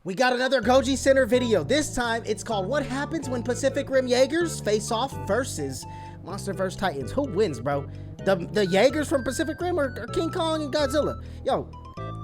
We got another Goji Center video. This time, it's called What Happens When Pacific Rim Jaegers Face Off versus Monsterverse Titans. Who wins, bro? The Jaegers from Pacific Rim or King Kong and Godzilla? Yo,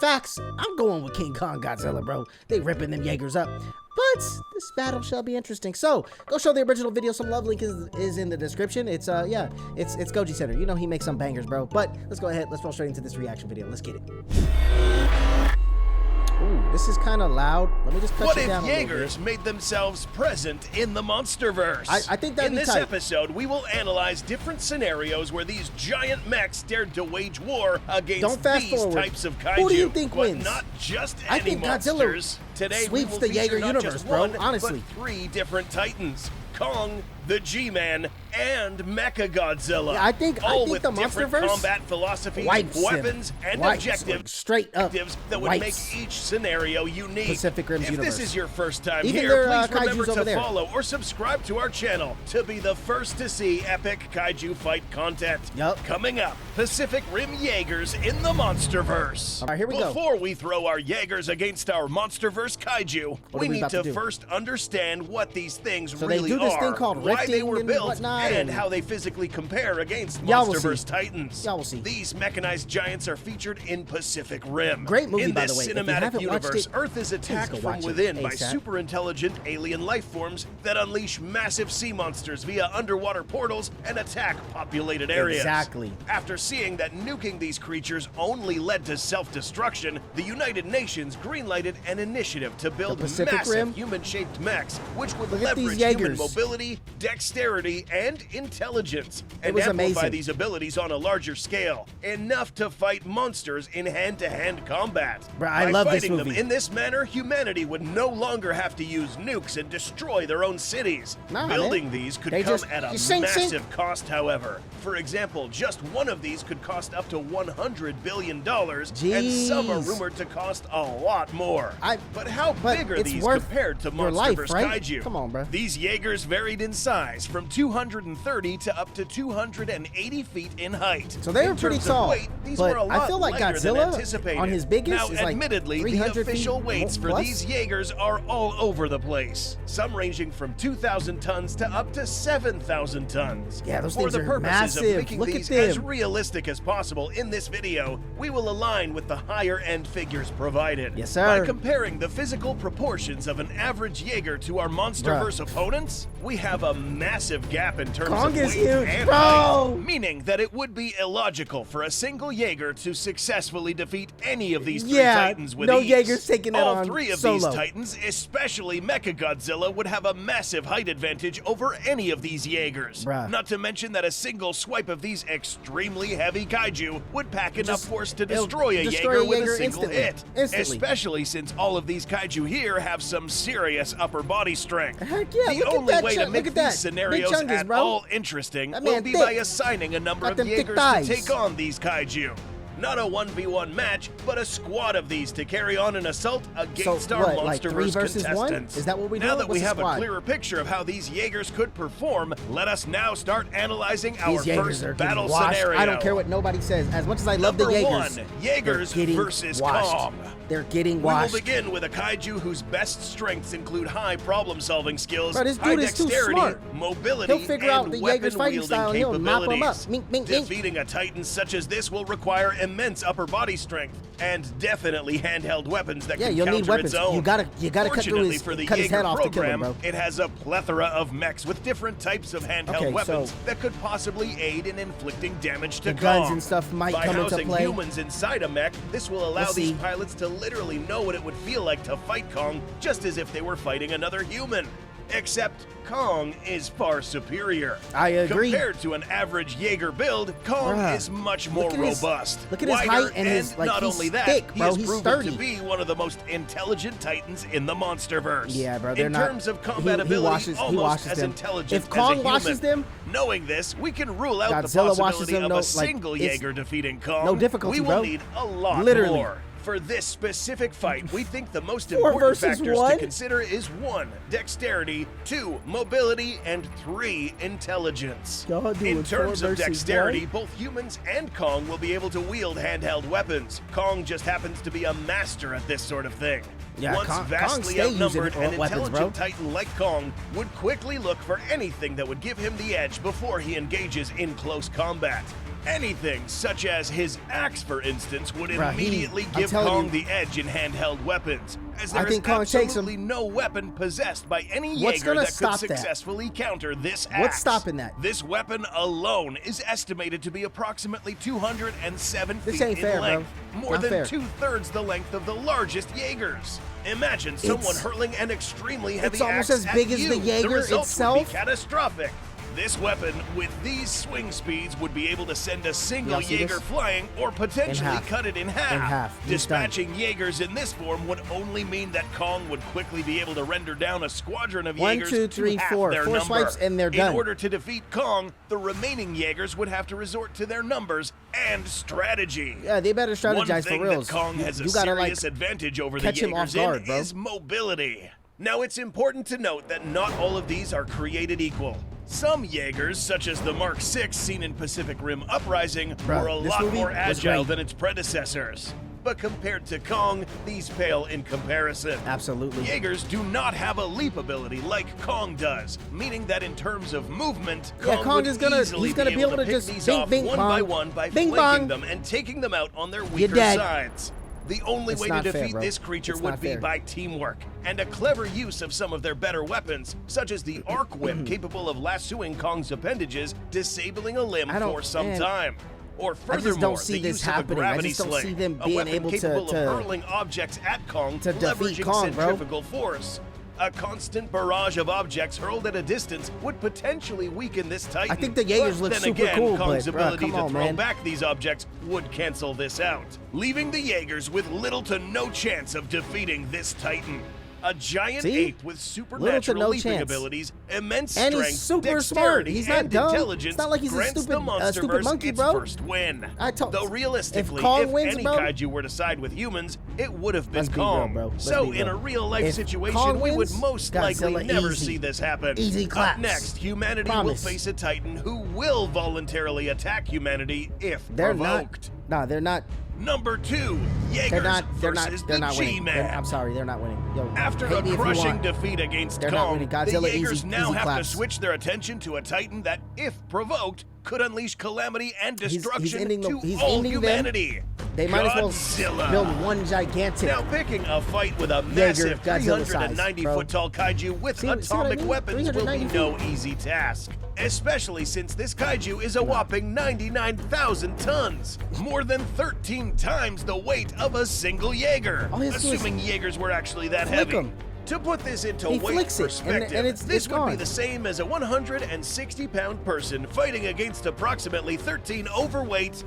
facts, I'm going with King Kong Godzilla, bro. They ripping them Jaegers up. But this battle shall be interesting. So, go show the original video some love. Link is in the description. It's Goji Center. You know he makes some bangers, bro. But let's go ahead. Let's roll straight into this reaction video. Let's get it. Ooh, this is kind of loud. Let me just cut you down a little bit. What if Jaegers made themselves present in the Monsterverse? I think that'd be In this tight. episode, we will analyze different scenarios where these giant mechs dared to wage war against these types of kaiju. Who do you think wins? Not just I any think Godzilla monsters. Today we sweeps will the feature Jaeger not universe, just bro, one, honestly. but 3 different titans. Kong, the G-Man, and Mechagodzilla. Yeah, I think all the with different Monsterverse combat philosophies, weapons, and objectives straight up that would make each scenario unique. Pacific Rim's if universe. this is your first time Even here, their, please remember kaiju's over to there. follow or subscribe to our channel to be the first to see epic kaiju fight content. Yup. Coming up, Pacific Rim Jaegers in the Monsterverse. All right, here we go. Before we throw our Jaegers against our Monsterverse kaiju, we need to first understand what these things So really they do this are, thing called why they rifting were and built, whatnot, and how they physically compare against Y'all will Monsterverse see. Titans. Y'all will see. These mechanized giants are featured in Pacific Rim. Great movie, in by this the way. If you cinematic haven't watched universe, it, Earth is attacked go from watch it within by ASAP. super intelligent alien life forms that unleash massive sea monsters via underwater portals and attack populated areas. Exactly. After seeing that nuking these creatures only led to self-destruction, the United Nations greenlighted an initiative to build Pacific massive Rim? human-shaped mechs, which would Look at these leverage human Jaegers. mobility, dexterity, and intelligence, and was amplify amazing. these abilities on a larger scale, enough to fight monsters in hand-to-hand combat. Bruh, I By love this fighting them movie. in this manner, humanity would no longer have to use nukes and destroy their own cities. Nah, Building man. these could They come just- at a you sink. massive cost, however. For example, just one of these could cost up to $100 billion, and some are Jeez. rumored to cost a lot more. But how but big are it's these worth compared to your life, Monsterverse right? kaiju? Come on, bro. These Jaegers varied in size from 230 to up to 280 feet in height. So they were In pretty terms of tall, weight, these but were a I lot feel like lighter than Godzilla anticipated. on his biggest now, is like admittedly, the 300 official feet weights for plus? these Jaegers are all over the place. Some ranging from 2,000 tons to up to 7,000 tons. Yeah, those For things the are purposes massive. of making Look at these as them. realistic as possible in this video, we will align with the higher end figures provided. Yes, sir. By comparing the physical proportions of an average Jaeger to our Monsterverse opponents, we have a massive gap in terms Kong of is weight huge, and bro. height, meaning that it would be illogical for a single Jaeger to successfully defeat any of these 3 Titans with no ease. Jaeger's taking that All on 3 of solo. these Titans, especially Mechagodzilla, would have a massive height advantage over any of these Jaegers. Bruh. Not to mention that a single swipe of these extremely heavy kaiju would pack enough force to destroy a Jaeger with a single hit. Instantly. Especially since all of these kaiju here have some serious upper body strength. Heck yeah, The look at only that way to chunk- make look at that. these scenarios Big chungus, at bro. all interesting That will man be thick. by assigning a number Got of them thick Jaegers thighs. to take on these kaiju. Not a 1v1 match, but a squad of these to carry on an assault against So our what, like 3 Monsterverse versus 1? contestants. Is that what we do? Now that we What's a have a squad? clearer picture of how these Jaegers could perform, let us now start analyzing our These Jaegers first are battle getting washed. scenario. I don't care what nobody says. As much as I love Number the Jaegers, 1, Jaegers they're getting versus washed. Kong. They're getting We will washed. begin with a kaiju whose best strengths include high problem-solving skills, Bro, this high dude is too dexterity, smart. mobility, He'll figure out and the Jaeger's fighting weapon-wielding style and he'll mop 'em up. capabilities. Mink, mink, mink. Defeating a titan such as this will require immense upper body strength and definitely handheld weapons that Yeah, can you'll need counter weapons. its own. You gotta cut through Fortunately his, for the cut his head Jaeger off to kill him, program, bro. it has a plethora of mechs with different types of handheld Okay, weapons so that could possibly aid in inflicting damage to the guns Kong. and stuff might By come into housing play. humans inside a mech, this will allow We'll these see. pilots to literally know what it would feel like to fight Kong just as if they were fighting another human. Except Kong is far superior. I agree. Compared to an average Jaeger build, Kong Bruh, is much more look at his- robust. look at his wider, height and his, like, not he's only that, thick, he bro. is He's proven sturdy. to be one of the most intelligent titans in the Monsterverse. Yeah, bro, they're in not- terms of combat he ability, washes almost as them. intelligent If as Kong a human. washes them, Knowing this, we can rule out Godzilla the washes possibility them, of no- a like, single it's Jaeger defeating Kong. no difficulty, we will bro. need a lot Literally. more. For this specific fight, we think the most 4 important versus factors 1? to consider is 1. Dexterity, 2. Mobility, and 3. Intelligence. Y'all doing In terms 4 of versus dexterity, 1? both humans and Kong will be able to wield handheld weapons. Kong just happens to be a master at this sort of thing. Yeah, Once Kong vastly stay using outnumbered, an weapons, intelligent bro. titan like Kong would quickly look for anything that would give him the edge before he engages in close combat. Anything, such as his axe, for instance, would Bruh, immediately I'm give telling Kong you. the edge in handheld weapons, as there I is think Kong takes him. absolutely no weapon possessed by any What's Jaeger gonna that could stop that? successfully counter this axe. What's stopping that? This weapon alone is estimated to be approximately 207 This feet ain't in fair, bro. length, more Not than fair. 2/3 the length of the largest Jaegers. Imagine someone hurling an extremely heavy almost axe as big at as you. the Jaeger result would itself. be catastrophic. This weapon, with these swing speeds, would be able to send a single Y'all see Jaeger this? flying or potentially half. cut it in half. In half. He's done. Dispatching Jaegers in this form would only mean that Kong would quickly be able to render down a squadron of 1, Jaegers 2, to 3, half 4. their 4 number. swipes and they're done. In order to defeat Kong, the remaining Jaegers would have to resort to their numbers and strategy. Yeah, they better strategize One for thing reals. that Kong has you a gotta, serious like, advantage over the catch him off Jaegers guard, in bro. is mobility. Now, it's important to note that not all of these are created equal. Some Jaegers, such as the Mark VI seen in Pacific Rim Uprising, Bruh, were a this lot movie more was agile great. than its predecessors. But compared to Kong, these pale in comparison. Absolutely. Jaegers do not have a leap ability like Kong does, meaning that in terms of movement, Yeah, Kong Kong would is gonna- easily he's gonna be able to pick just these bing, off bing, one bong. by one by Bing, flanking bong. them and taking them out on their You're weaker dead. sides. The only It's way to not fair, defeat bro. this creature It's would not be fair. by teamwork and a clever use of some of their better weapons, such as the arc whip capable of lassoing Kong's appendages, disabling a limb I don't- for some man. time. Or I furthermore, just don't see the this use of a happening. I gravity just don't sling, see them a being weapon able capable to of hurling objects at Kong, to defeat leveraging Kong, bro. centrifugal force. A constant barrage of objects hurled at a distance would potentially weaken this Titan. I think the Jaegers But look then super again, cool, Kong's but, bruh, ability come to on, throw man. back these objects would cancel this out, leaving the Jaegers with little to no chance of defeating this Titan. A giant See? ape with supernatural no leaping chance. abilities, immense And strength, he's super smart. dexterity, He's not and dumb. intelligence It's not like he's a grants stupid- the stupid Monsterverse monkey, its bro. first win. Though Realistically, Kong if wins, any bro- kaiju were to side with humans, it would have been Let's be real, Kong. bro. Let's So be in real. a real-life If situation, Kong we would wins, most likely Godzilla never easy. see this happen. Easy claps. Up next, humanity Promise. will face a Titan who will voluntarily attack humanity if They're provoked. not. No, they're not. Number 2, Jaegers They're not. They're not. versus They're the not winning. G-Man. I'm sorry, they're not winning. Yo, After hate a me if you crushing want. defeat against They're not Kong, winning. the Godzilla, Jaegers easy- now easy have claps. to switch their attention to a Titan that, if provoked, could unleash calamity and destruction ending to he's all ending them. humanity. They might as well Godzilla. build one gigantic. Now, picking a fight with a massive Godzilla size, 390-foot tall kaiju with See what I atomic mean? weapons will be 390 no easy task. Especially since this kaiju is a whopping 99,000 tons, more than 13 times the weight of a single Jaeger, All he has to do is assuming Jaegers were actually that flick heavy. 'em. To put this into He weight flicks it, and perspective, it's this would be gone. the same as a 160-pound person fighting against approximately 13 overweight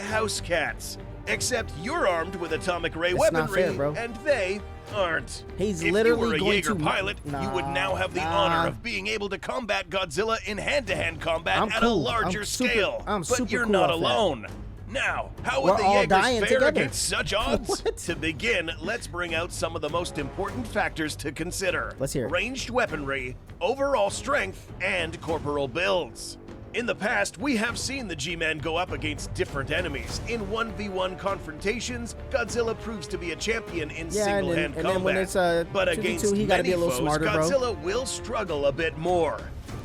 house cats. Except you're armed with atomic ray It's not weaponry, fair, bro. and they aren't. He's if literally you were a going Jaeger to- pilot, you would now have the honor of being able to combat Godzilla in hand-to-hand combat I'm at a cool. larger I'm super- scale. I'm but super you're cool not off that. alone. Now, how would We're the all Jaegers dying fare together. against such odds? What? To begin, let's bring out some of the most important factors to consider. Let's hear it. Ranged weaponry, overall strength, and corporal builds. In the past, we have seen the G-Man go up against different enemies. In 1v1 confrontations, Godzilla proves to be a champion in Yeah, single-hand and then when combat. it's, but 2v2, against he gotta many be a little foes, smarter, bro. Godzilla will struggle a bit more.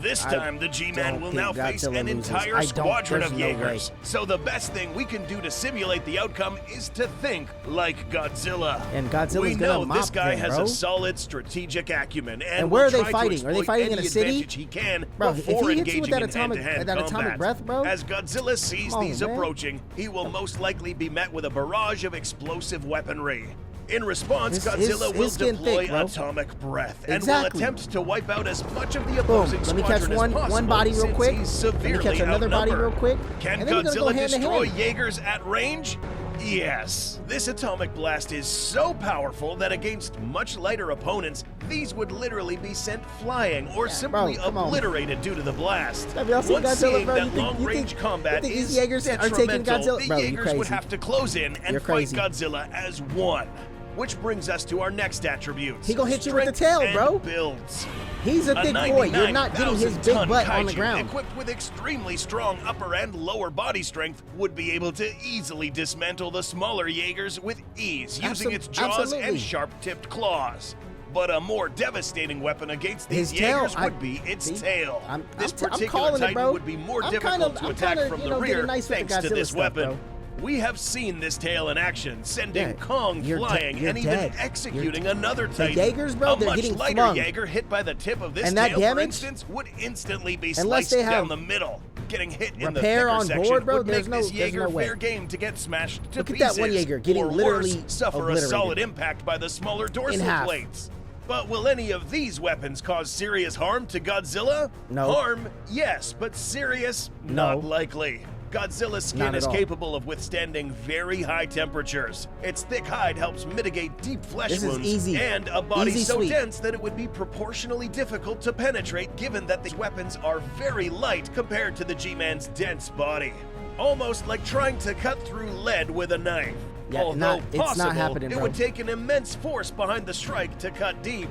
This time, the G-Man don't will think now face Godzilla an loses. entire I don't- squadron of there's no way. Jaegers. So the best thing we can do to simulate the outcome is to think like Godzilla. And Godzilla's we gonna know this mop guy them, has bro. a solid strategic acumen, And will where are they try to fighting? Are they exploit fighting in any a city? advantage he can Bro, if he before hits you with engaging that in atomic- hand-to-hand that atomic combat. breath, bro? As Godzilla sees Come on, these man. approaching, he will most likely be met with a barrage of explosive weaponry. In response, His Godzilla will skin deploy thick, bro. atomic breath and will Exactly. attempt to wipe out as much of the Boom. opposing Let me catch squadron as possible one body real since quick. he's Let me severely catch another body outnumbered. real quick. Can And then we're gonna go Godzilla hand to destroy hand. Jaegers at range? Yes, this atomic blast is so powerful that against much lighter opponents, these would literally be sent flying or simply obliterated due to the blast. Have y'all seen Once Godzilla, seeing bro? that long-range combat these is Jaegers are taking detrimental, Godzilla? the Bro, you Jaegers would crazy. have to close in and You're fight crazy. Godzilla as one. Which brings us to our next attribute. He gonna hit you with the strength tail, and bro. Builds. He's a thick boy. You're not getting his big 99,000-ton butt on the kaiju ground. Equipped with extremely strong upper and lower body strength, would be able to easily dismantle the smaller Jaegers with ease, using its jaws and sharp-tipped claws. But a more devastating weapon against these Jaegers would be its tail. This particular Titan would be more difficult to attack from the rear thanks to this weapon. We have seen this tail in action, sending Kong flying and even executing another Titan. The Jaegers, bro, a they're much getting lighter flung. Jaeger hit by the tip of this And that tail, damage, for instance, would instantly be unless sliced they have down the middle. Getting hit in the repair thicker on section board, bro, would make there's no this Jaeger way. fair game to get smashed to Look at pieces. that one Jaeger getting or literally worse, suffer a obliterated. solid impact by the smaller dorsal plates. But will any of these weapons cause serious harm to Godzilla? No. Harm, yes, but serious, not likely. Godzilla's skin is capable of withstanding very high temperatures. Its thick hide helps mitigate deep flesh wounds and a body so dense that it would be proportionally difficult to penetrate, given that these weapons are very light compared to the G-Man's dense body. Almost like trying to cut through lead with a knife. Yeah, Although it's possible, not happening, bro. it would take an immense force behind the strike to cut deep.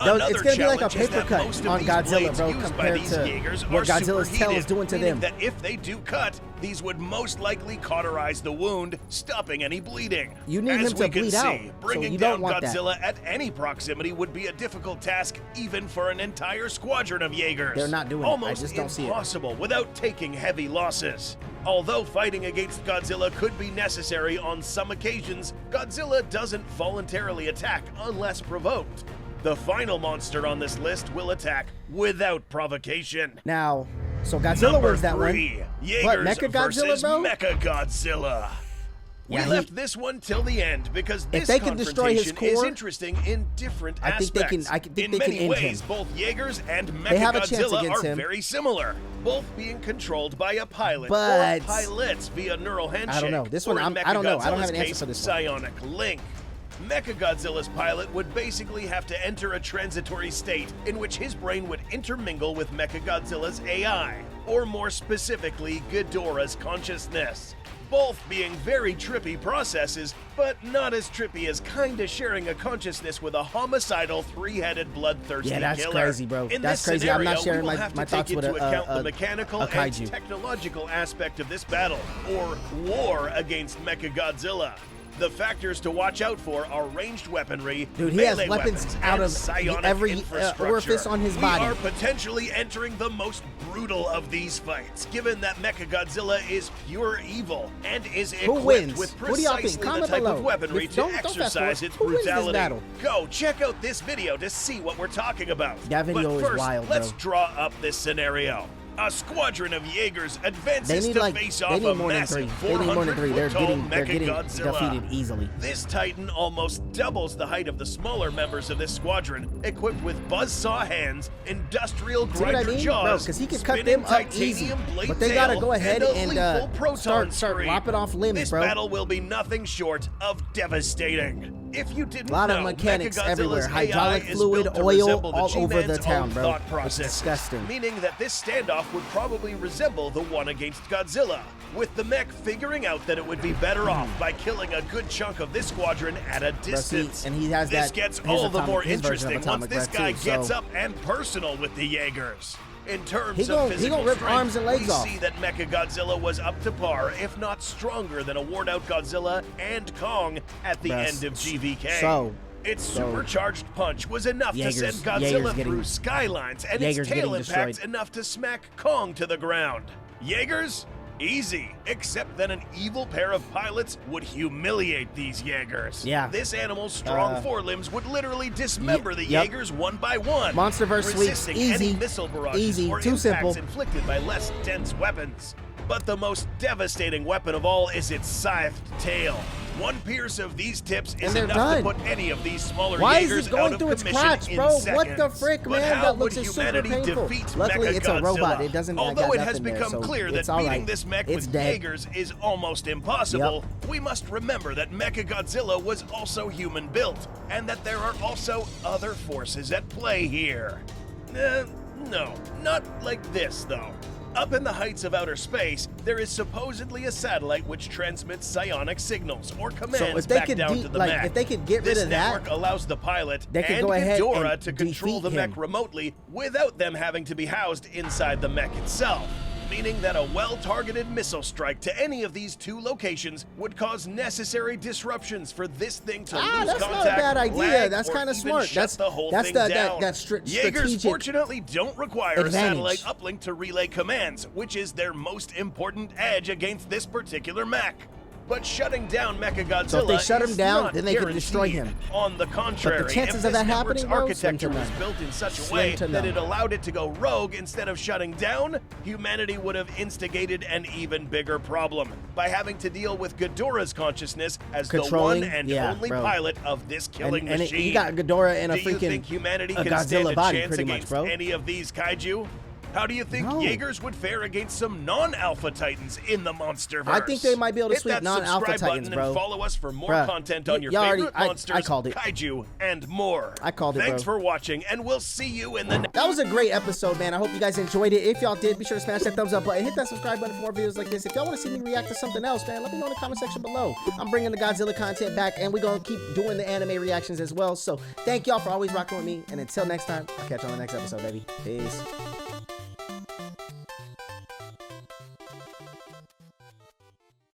It's gonna be like a paper cut on Godzilla, bro, compared to what Godzilla's tail is doing to them. That if they do cut, these would most likely cauterize the wound, stopping any bleeding. You need him to bleed out, bringing so you don't down want Godzilla at any proximity would be a difficult task, even for an entire squadron of Jaegers. They're not doing Almost it. I just don't see it. impossible without taking heavy losses. Although fighting against Godzilla could be necessary on some occasions, Godzilla doesn't voluntarily attack unless provoked. The final monster on this list will attack without provocation. Now, so Godzilla wins that one. Jaegers What, Mechagodzilla, bro? Mechagodzilla. We left this one till the end because this they can destroy his confrontation is core, interesting in different I think aspects. I think in they can many end ways, him. both Jaegers and They have a chance Mechagodzilla against are him. very similar, both being controlled by a pilot But or pilots via neural handshake. I don't know. This one, I don't know. I don't have an answer for this one. Psionic link. Mechagodzilla's pilot would basically have to enter a transitory state in which his brain would intermingle with Mechagodzilla's AI, or more specifically, Ghidorah's consciousness. Both being very trippy processes, but not as trippy as kinda sharing a consciousness with a homicidal, three-headed, bloodthirsty killer. Yeah, that's crazy, bro. In That's this crazy. I'm not scenario, sharing we will have my to take thoughts with into account the a mechanical kaiju. and technological aspect of this battle, or war against Mechagodzilla. The factors to watch out for are ranged weaponry, dude, he has melee weapons and out of psionic every infrastructure. orifice on his body. We are potentially entering the most brutal of these fights, given that Mechagodzilla is pure evil and is equipped wins? with What do y'all think? precisely the Comment type below. of weaponry to Don't fast exercise forward. its Who wins this brutality. battle? Go check out this video to see what we're talking about. That video but is first, wild, let's bro. draw up this scenario. A squadron of Jaegers advances to face off a massive 400-foot-tall they're getting Mechagodzilla. defeated easily. This Titan almost doubles the height of the smaller members of this squadron, equipped with buzzsaw hands, industrial grinder jaws, because he can cut spinning them up easy, titanium blade but they gotta tail, go ahead and, and a lethal proton start screen. lopping off limbs, this bro. battle will be nothing short of devastating. If you didn't A lot know, of mechanics Mechagodzilla's everywhere, AI hydraulic is fluid, built to oil resemble the all over the G-Man's town, own bro. thought It's process, disgusting. meaning that this standoff would probably resemble the one against Godzilla, with the mech figuring out that it would be better off by killing a good chunk of this squadron at a distance. And he has this that, gets all the more interesting once this guy too, gets up and personal with the Jaegers. In terms He of gonna physical rip strength, arms and legs we off. see that Mechagodzilla was up to par, if not stronger than a worn-out Godzilla and Kong at the end of GVK. Its supercharged punch was enough to send Godzilla through skylines, and its tail impact enough to smack Kong to the ground. Jaegers? Easy, except that an evil pair of pilots would humiliate these Jaegers. Yeah. This animal's strong forelimbs would literally dismember the Jaegers one by one. Monsterverse sweeps, resisting easy, any missile barrages easy, or too impacts simple. inflicted by less dense weapons. But the most devastating weapon of all is its scythed tail. One pierce of these tips is they're enough done. to put any of these smaller Why is Jaegers this going out through of its commission crotch, in bro? seconds. What the frick, But man? how That would looks super humanity painful. defeat Luckily, it's a robot. Mechagodzilla? It doesn't. Although it has nothing there, become so clear that it's all beating right. this mech It's with dead. Jaegers is almost impossible, we must remember that Mechagodzilla was also human-built, and that there are also other forces at play here. No, not like this, though. Up in the heights of outer space, there is supposedly a satellite which transmits psionic signals or commands back down to the mech. If they could get rid of This that, network allows the pilot they could and go ahead Ghidorah and to control the defeat mech him. remotely without them having to be housed inside the mech itself. Meaning that a well-targeted missile strike to any of these two locations would cause necessary disruptions for this thing to lose that's contact, not a bad idea. lag, That's or kind of even smart. shut the whole thing down. Jaegers Jaegers fortunately don't require a advantage. satellite uplink to relay commands, which is their most important edge against this particular mech. But shutting down Mechagodzilla So if they shut him is down, not then they can destroy guaranteed. him. On the contrary, chances if of this that network's happening, bro, architecture slim to was none. built in such a Slim way to that none. it allowed it to go rogue instead of shutting down, humanity would have instigated an even bigger problem by having to deal with Ghidorah's consciousness as Controlling, the one and yeah, only bro. pilot of this killing and machine. you got Ghidorah in a Do you think freaking humanity a can stand Godzilla a body, chance pretty much, against bro. any of these kaiju? How do you think No. Jaegers would fare against some non-alpha titans in the Monsterverse? I think they might be able to Hit sweep that non-alpha subscribe titans, button bro. and follow us for more Bruh, content on your you already- favorite I monsters, called it. kaiju, and more. I called it, Thanks bro. for watching, and we'll see you in the next. That was a great episode, man. I hope you guys enjoyed it. If y'all did, be sure to smash that thumbs up button. Hit that subscribe button for more videos like this. If y'all want to see me react to something else, man, let me know in the comment section below. I'm bringing the Godzilla content back, and we're going to keep doing the anime reactions as well. So thank y'all for always rocking with me. And until next time, I'll catch you on the next episode, baby. Peace.